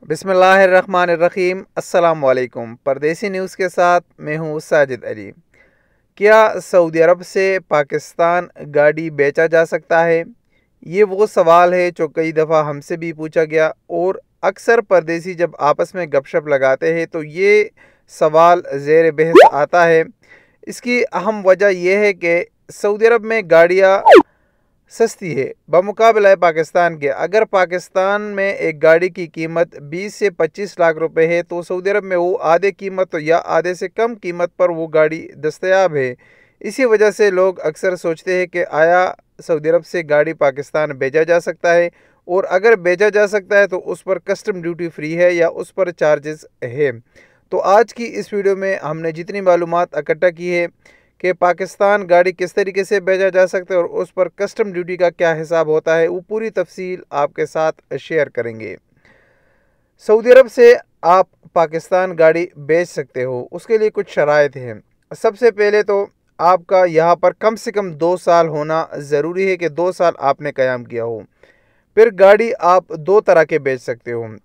बिस्मिल्लाहिर्रहमानिर्रहीम। अस्सलाम वालेकुम। परदेसी न्यूज़ के साथ मैं हूँ साजिद अली। क्या सऊदी अरब से पाकिस्तान गाड़ी बेचा जा सकता है? ये वो सवाल है जो कई दफ़ा हमसे भी पूछा गया और अक्सर परदेसी जब आपस में गपशप लगाते हैं तो ये सवाल ज़ेर बहस आता है। इसकी अहम वजह यह है कि सऊदी अरब में गाड़ियाँ सस्ती है बमुकाबला पाकिस्तान के। अगर पाकिस्तान में एक गाड़ी की कीमत 20 से 25 लाख रुपए है तो सऊदी अरब में वो आधे कीमत या आधे से कम कीमत पर वो गाड़ी दस्तयाब है। इसी वजह से लोग अक्सर सोचते हैं कि आया सऊदी अरब से गाड़ी पाकिस्तान भेजा जा सकता है, और अगर भेजा जा सकता है तो उस पर कस्टम ड्यूटी फ्री है या उस पर चार्जेस है। तो आज की इस वीडियो में हमने जितनी मालूमात इकट्ठा की है कि पाकिस्तान गाड़ी किस तरीके से भेजा जा सकता है और उस पर कस्टम ड्यूटी का क्या हिसाब होता है, वो पूरी तफसील आपके साथ शेयर करेंगे। सऊदी अरब से आप पाकिस्तान गाड़ी भेज सकते हो, उसके लिए कुछ शराइत हैं। सबसे पहले तो आपका यहाँ पर कम से कम 2 साल होना ज़रूरी है कि 2 साल आपने क़याम किया हो। फिर गाड़ी आप 2 तरह के भेज सकते हो।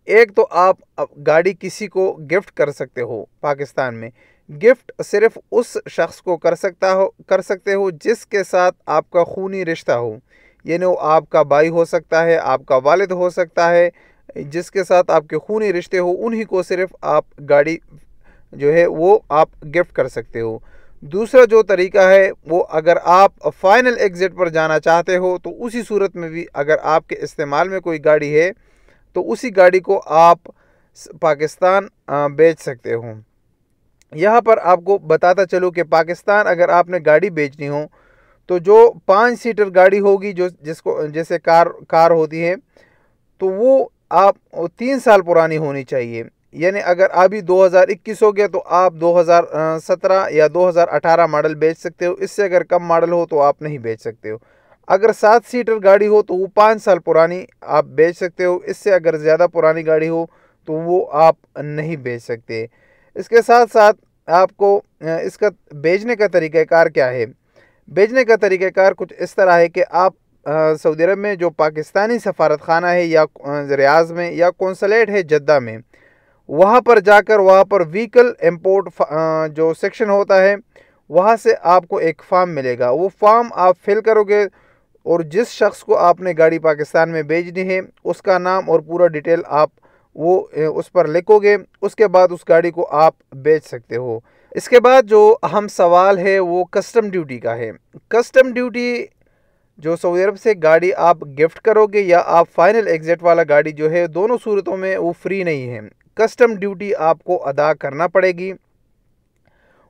एक तो आप गाड़ी किसी को गिफ्ट कर सकते हो। पाकिस्तान में गिफ्ट सिर्फ उस शख्स को कर सकते हो जिसके साथ आपका खूनी रिश्ता हो, यानी वो आपका भाई हो सकता है, आपका वालिद हो सकता है। जिसके साथ आपके खूनी रिश्ते हो उन्हीं को सिर्फ आप गाड़ी जो है वो आप गिफ्ट कर सकते हो। दूसरा जो तरीका है वो, अगर आप फाइनल एग्ज़िट पर जाना चाहते हो तो उसी सूरत में भी अगर आपके इस्तेमाल में कोई गाड़ी है तो उसी गाड़ी को आप पाकिस्तान बेच सकते हो। यहाँ पर आपको बताता चलूँ कि पाकिस्तान अगर आपने गाड़ी बेचनी हो तो जो 5 सीटर गाड़ी होगी, जो जिसको जैसे कार होती है, तो वो आप 3 साल पुरानी होनी चाहिए। यानी अगर अभी 2021 हो गया तो आप 2017 या 2018 मॉडल बेच सकते हो। इससे अगर कम मॉडल हो तो आप नहीं बेच सकते हो। अगर 7 सीटर गाड़ी हो तो वो 5 साल पुरानी आप बेच सकते हो। इससे अगर ज़्यादा पुरानी गाड़ी हो तो वो आप नहीं बेच सकते। इसके साथ साथ आपको इसका बेचने का तरीक़ाकार क्या है? बेचने का तरीक़ाकार कुछ इस तरह है कि आप सऊदी अरब में जो पाकिस्तानी सफारत खाना है या रियाज़ में या कौंसलेट है जद्दा में, वहाँ पर जाकर वहाँ पर व्हीकल इंपोर्ट जो सेक्शन होता है वहाँ से आपको एक फॉर्म मिलेगा। वो फॉर्म आप फिल करोगे और जिस शख्स को आपने गाड़ी पाकिस्तान में भेजनी है उसका नाम और पूरा डिटेल आप वो उस पर लिखोगे। उसके बाद उस गाड़ी को आप बेच सकते हो। इसके बाद जो अहम सवाल है वो कस्टम ड्यूटी का है। कस्टम ड्यूटी जो सऊदी अरब से गाड़ी आप गिफ्ट करोगे या आप फाइनल एग्ज़िट वाला गाड़ी जो है, दोनों सूरतों में वो फ्री नहीं है। कस्टम ड्यूटी आपको अदा करना पड़ेगी।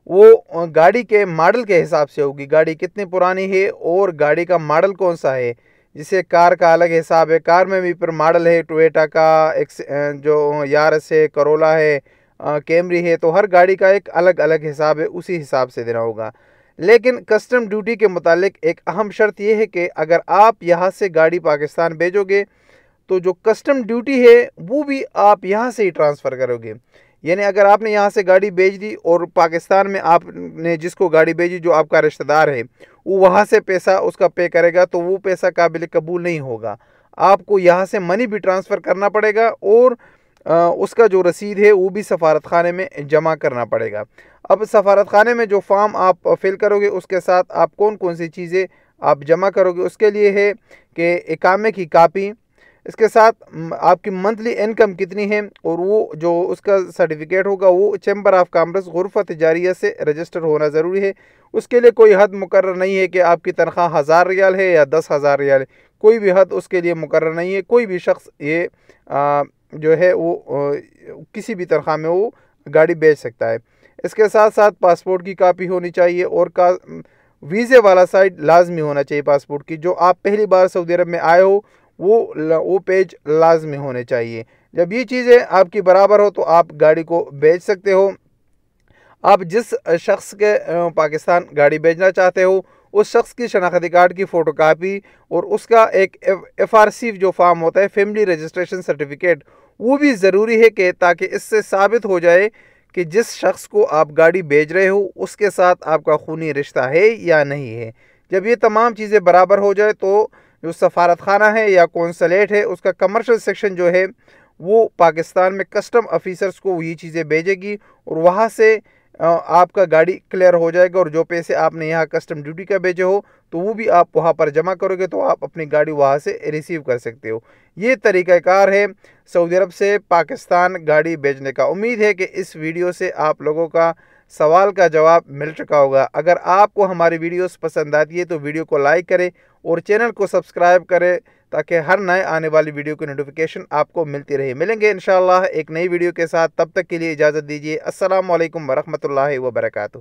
वो गाड़ी के मॉडल के हिसाब से होगी, गाड़ी कितनी पुरानी है और गाड़ी का मॉडल कौन सा है। जिसे कार का अलग हिसाब है, कार में भी फिर मॉडल है, टोयोटा का जो यारिस है, करोला है, कैमरी है, तो हर गाड़ी का एक अलग अलग हिसाब है, उसी हिसाब से देना होगा। लेकिन कस्टम ड्यूटी के मुतालिक एक अहम शर्त यह है कि अगर आप यहाँ से गाड़ी पाकिस्तान भेजोगे तो जो कस्टम ड्यूटी है वो भी आप यहाँ से ही ट्रांसफ़र करोगे। यानी अगर आपने यहाँ से गाड़ी भेज दी और पाकिस्तान में आपने जिसको गाड़ी भेजी जो आपका रिश्तेदार है वो वहाँ से पैसा उसका पे करेगा तो वो पैसा काबिल कबूल नहीं होगा। आपको यहाँ से मनी भी ट्रांसफ़र करना पड़ेगा और उसका जो रसीद है वो भी सफारत खाने में जमा करना पड़ेगा। अब सफारत खाने में जो फॉर्म आप फिल करोगे उसके साथ आप कौन कौन सी चीज़ें आप जमा करोगे, उसके लिए है कि इकामे की कापी, इसके साथ आपकी मंथली इनकम कितनी है और वो जो उसका सर्टिफिकेट होगा वो चैम्बर ऑफ कॉमर्स गुरफ़ा तिजारिया से रजिस्टर होना ज़रूरी है। उसके लिए कोई हद मुकर्रर नहीं है कि आपकी तनख्वाह 1000 रियाल है या 10,000 रियाल है, कोई भी हद उसके लिए मुकर्रर नहीं है। कोई भी शख्स ये जो है वो किसी भी तनख्वाह में वो गाड़ी बेच सकता है। इसके साथ साथ पासपोर्ट की कापी होनी चाहिए और वीज़े वाला साइड लाजमी होना चाहिए पासपोर्ट की। जो आप पहली बार सऊदी अरब में आए हो वो पेज लाजमी होने चाहिए। जब ये चीज़ें आपकी बराबर हो तो आप गाड़ी को बेच सकते हो। आप जिस शख्स के पाकिस्तान गाड़ी भेजना चाहते हो उस शख्स की शनाख्ती कार्ड की फ़ोटोकापी और उसका एक FRC जो फॉर्म होता है, फैमिली रजिस्ट्रेशन सर्टिफिकेट, वो भी ज़रूरी है कि ताकि इससे साबित हो जाए कि जिस शख्स को आप गाड़ी भेज रहे हो उसके साथ आपका खूनी रिश्ता है या नहीं है। जब ये तमाम चीज़ें बराबर हो जाए तो जो सफारत खाना है या कौंसलेट है उसका कमर्शियल सेक्शन जो है وہ پاکستان میں کسٹم آفیسرز کو یہ چیزیں بھیجے گی اور وہاں سے آپ کا گاڑی کلیئر ہو جائے گا، اور جو پیسے آپ نے یہاں کسٹم ڈیوٹی کا بھیجے ہو تو وہ بھی آپ وہاں پر جمع کرو گے تو آپ اپنی گاڑی وہاں سے ریسیو کر سکتے ہو۔ یہ طریقہ کار ہے سعودی عرب سے پاکستان گاڑی بھیجنے کا۔ امید ہے کہ اس ویڈیو سے آپ لوگوں کا سوال کا جواب مل چکا ہوگا۔ اگر آپ کو ہماری ویڈیوز پسند آتی ہے تو ویڈیو کو لائک کریں اور چینل کو سبسکرائب کریں تاکہ ہر نئے آنے والی ویڈیو کی نوٹیفیکیشن آپ کو ملتی رہے۔ ملیں گے انشاءاللہ ایک نئی ویڈیو کے ساتھ، تب تک کے لیے اجازت دیجیے۔ السلام علیکم ورحمۃ اللہ وبرکاتہ۔